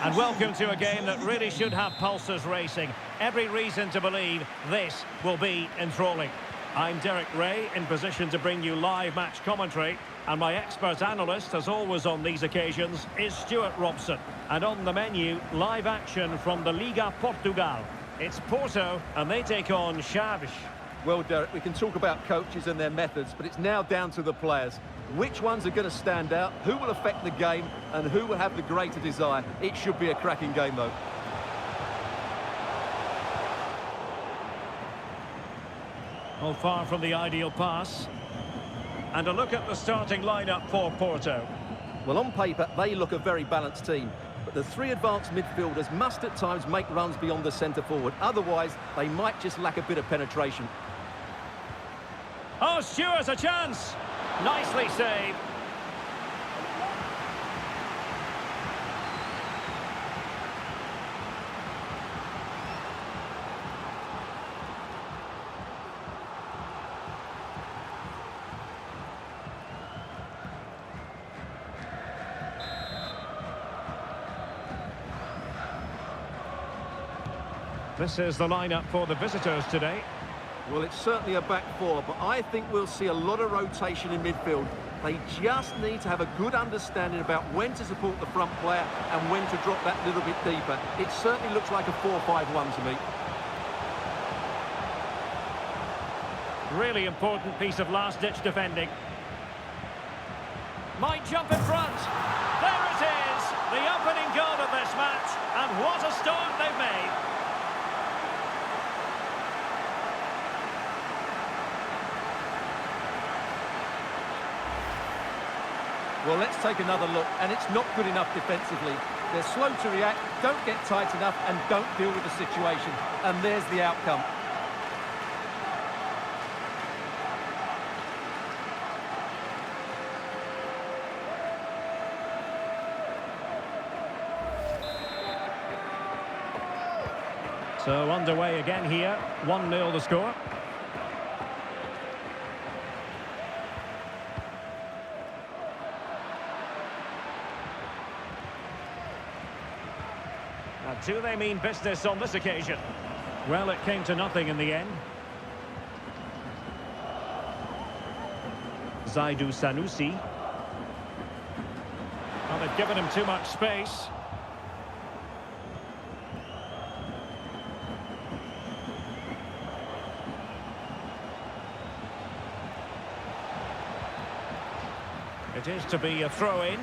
And welcome to a game that really should have pulses racing. Every reason to believe this will be enthralling. I'm Derek Ray, in position to bring you live match commentary. And my expert analyst, as always on these occasions, is Stuart Robson. And on the menu, live action from the Liga Portugal. It's Porto, and they take on Chaves. Well, Derek, we can talk about coaches and their methods, but it's now down to the players. Which ones are going to stand out, who will affect the game, and who will have the greater desire? It should be a cracking game, though. Well, far from the ideal pass. And a look at the starting lineup for Porto. Well, on paper, they look a very balanced team. But the three advanced midfielders must at times make runs beyond the centre-forward. Otherwise, they might just lack a bit of penetration. Oh, Stuart's a chance! Nicely saved. This is the lineup for the visitors today. Well, it's certainly a back four, but I think we'll see a lot of rotation in midfield. They just need to have a good understanding about when to support the front player and when to drop that little bit deeper. It certainly looks like a 4-5-1 to me. Really important piece of last-ditch defending. Might jump in front. There it is, the opening goal of this match, and what a start they've made. Well, let's take another look, and it's not good enough defensively. They're slow to react, don't get tight enough, and don't deal with the situation. And there's the outcome. So underway again here, 1-0 the score. Do they mean business on this occasion? Well, it came to nothing in the end. Zaidu Sanusi. Well, they've given him too much space. It is to be a throw-in.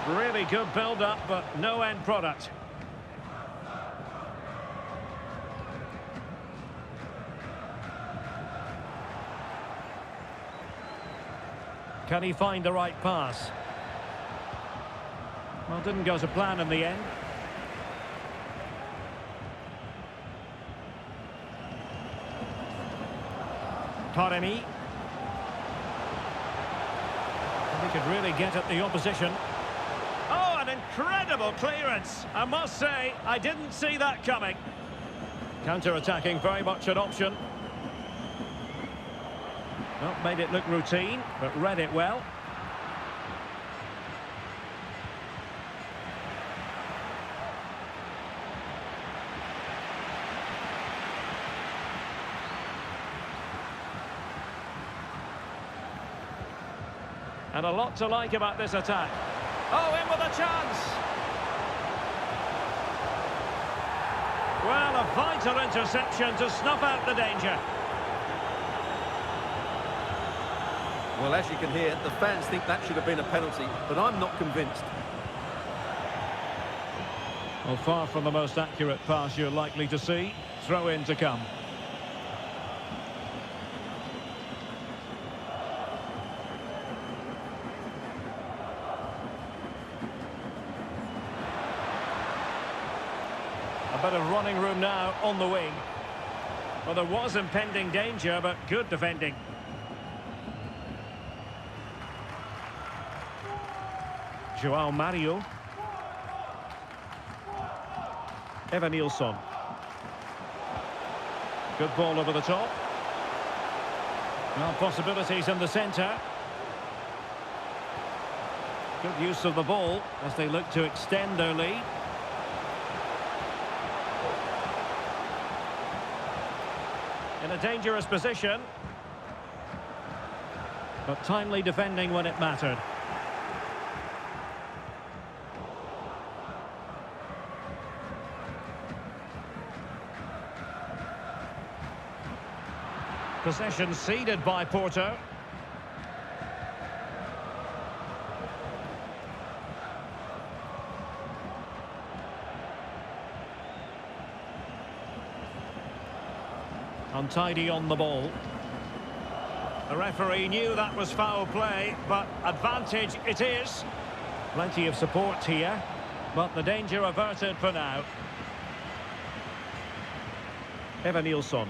Really good build-up, but no end product. Can he find the right pass? Well, didn't go to plan in the end. Taremi. He could really get at the opposition. Oh, an incredible clearance. I must say, I didn't see that coming. Counter-attacking, very much an option. Well, made it look routine, but read it well. And a lot to like about this attack. Oh, in with a chance! Well, a vital interception to snuff out the danger. Well, as you can hear, the fans think that should have been a penalty, but I'm not convinced. Well, far from the most accurate pass you're likely to see. Throw in to come. A bit of running room now on the wing. Well, there was impending danger, but good defending. Joao Mario. Evanilson. Good ball over the top. Well, possibilities in the centre. Good use of the ball as they look to extend their lead. In a dangerous position. But timely defending when it mattered. Possession ceded by Porto. Untidy on the ball. The referee knew that was foul play, but advantage it is. Plenty of support here, but the danger averted for now. Evanilson.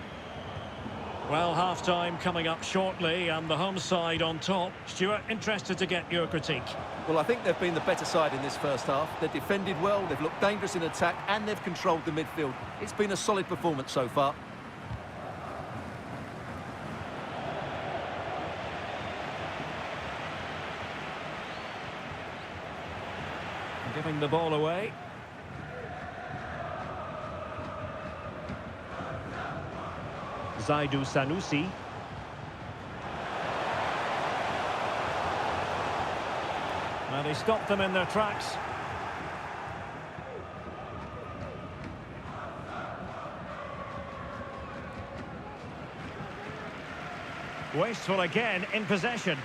Well, half-time coming up shortly, and the home side on top. Stuart, interested to get your critique. Well, I think they've been the better side in this first half. They've defended well, they've looked dangerous in attack, and they've controlled the midfield. It's been a solid performance so far. Giving the ball away. Zaidu Sanusi. And he stopped them in their tracks. Wasteful again in possession.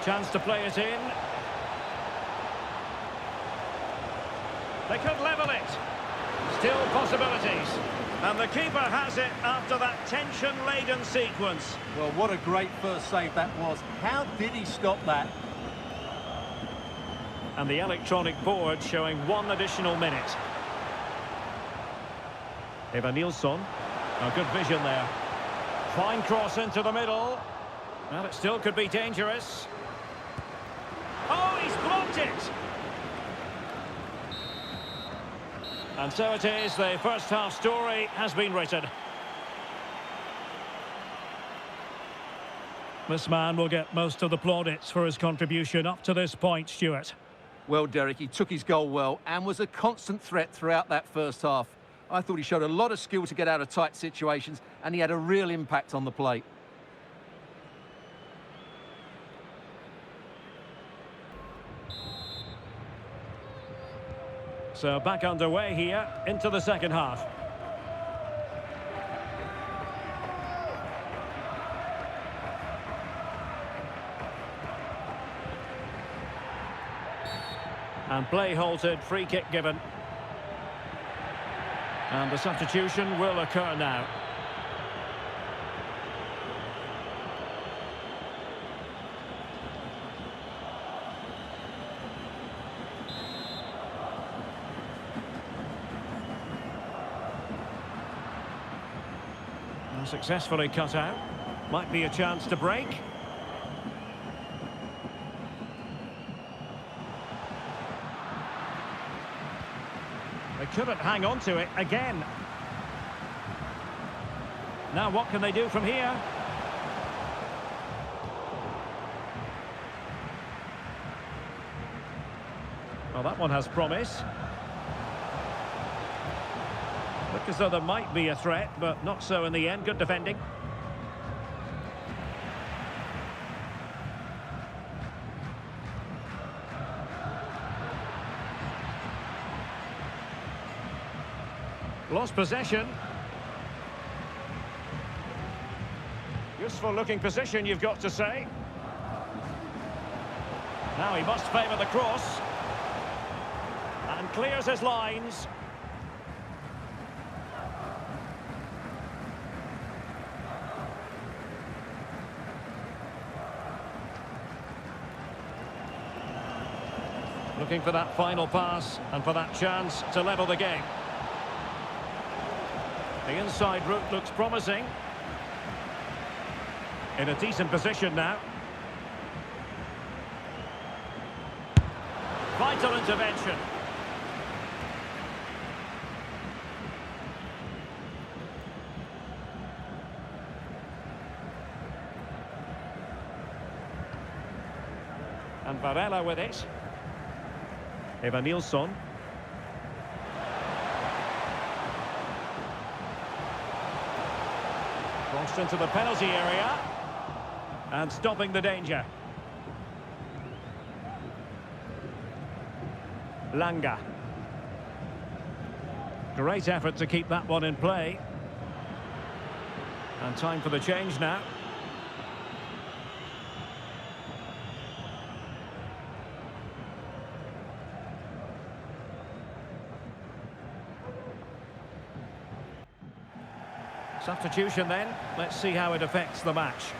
Chance to play it in. They could level it. Still possibilities. And the keeper has it after that tension-laden sequence. Well, what a great first save that was. How did he stop that? And the electronic board showing 1 additional minute. Evanilson. A good vision there. Fine cross into the middle. Well, it still could be dangerous. Oh, he's blocked it! And so it is, the first half story has been written. This man will get most of the plaudits for his contribution up to this point, Stuart. Well, Derek, he took his goal well and was a constant threat throughout that first half. I thought he showed a lot of skill to get out of tight situations, and he had a real impact on the plate. So back underway here into the second half. And play halted, free kick given. And the substitution will occur now. Successfully cut out. Might be a chance to break. They couldn't hang on to it again. Now what can they do from here? Well, that one has promise. Look as though there might be a threat, but not so in the end. Good defending. Lost possession. Useful looking position, you've got to say. Now he must favour the cross. And clears his lines. Looking for that final pass and for that chance to level the game. The inside route looks promising. In a decent position now. Vital intervention. And Varela with it. Eva Nilsson. Crossed into the penalty area. And stopping the danger. Langa. Great effort to keep that one in play. And time for the change now. Substitution then. Let's see how it affects the match.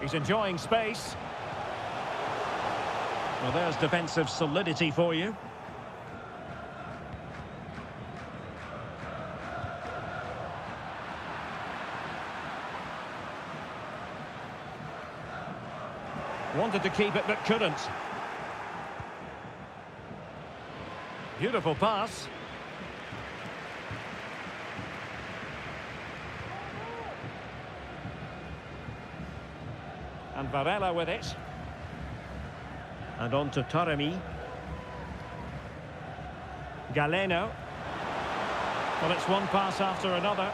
He's enjoying space. Well, there's defensive solidity for you. Wanted to keep it but couldn't. Beautiful pass. And Varela with it. And on to Taremi. Galeno. Well, it's one pass after another.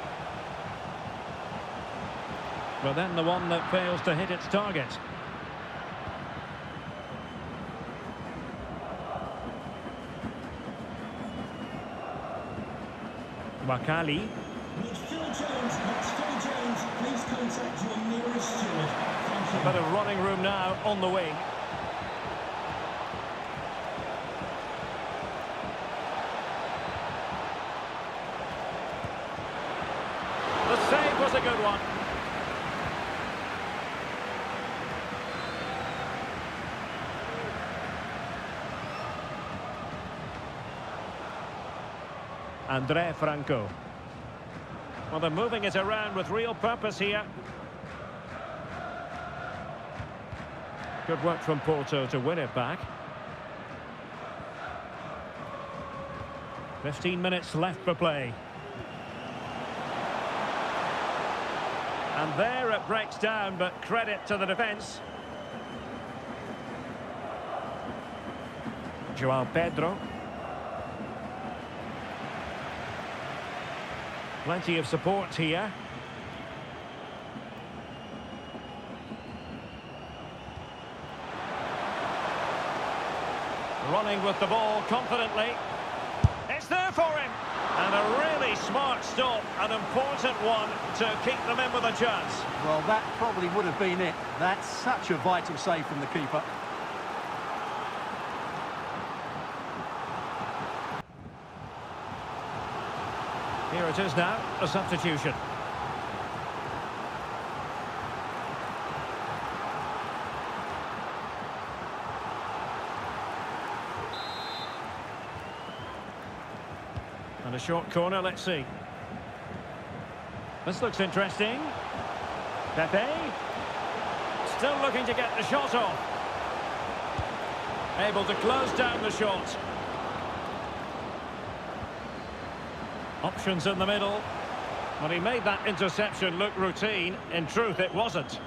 But then the one that fails to hit its target. Wakali. It's Phil Jones, please contact your nearest steward. Thank you. A bit of running room now on the wing. The save was a good one. Andre Franco. Well, they're moving it around with real purpose here. Good work from Porto to win it back. 15 minutes left for play. And there it breaks down, but credit to the defence. Joao Pedro. Plenty of support here. Running with the ball confidently. It's there for him. And a really smart stop, an important one to keep them in with a chance. Well, that probably would have been it. That's such a vital save from the keeper. Here it is now, a substitution. And a short corner, let's see. This looks interesting. Pepe. Still looking to get the shot off. Able to close down the shot. Options in the middle. When he made that interception look routine, in truth it wasn't.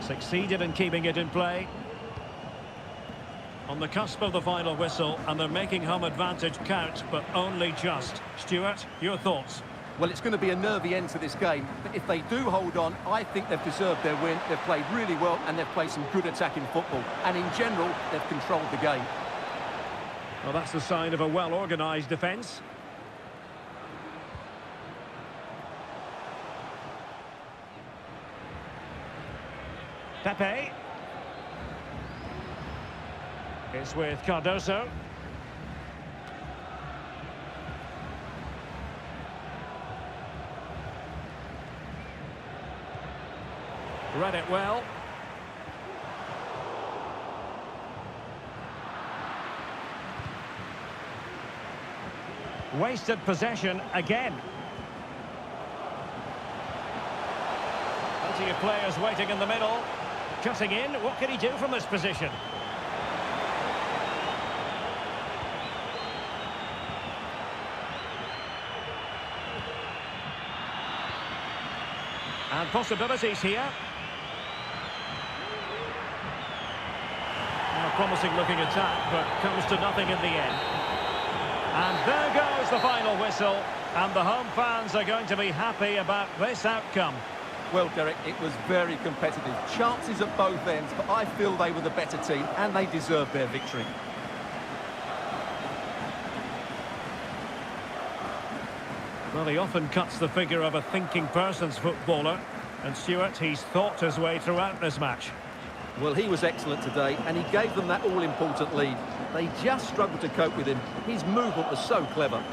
Succeeded in keeping it in play. On the cusp of the final whistle, and they're making home advantage count, but only just. Stuart, your thoughts? Well, it's going to be a nervy end to this game, but if they do hold on, I think they've deserved their win. They've played really well, and they've played some good attacking football. And in general, they've controlled the game. Well, that's the sign of a well-organised defence. Pepe. It's with Cardoso. Read it well. Wasted possession again. Plenty of players waiting in the middle. Cutting in, what can he do from this position? And possibilities here. A promising looking attack, but comes to nothing in the end. And there goes the final whistle, and the home fans are going to be happy about this outcome. Well, Derek, it was very competitive. Chances at both ends, but I feel they were the better team, and they deserved their victory. Well, he often cuts the figure of a thinking person's footballer, and Stuart, he's thought his way throughout this match. Well, he was excellent today, and he gave them that all-important lead. They just struggled to cope with him. His movement was so clever.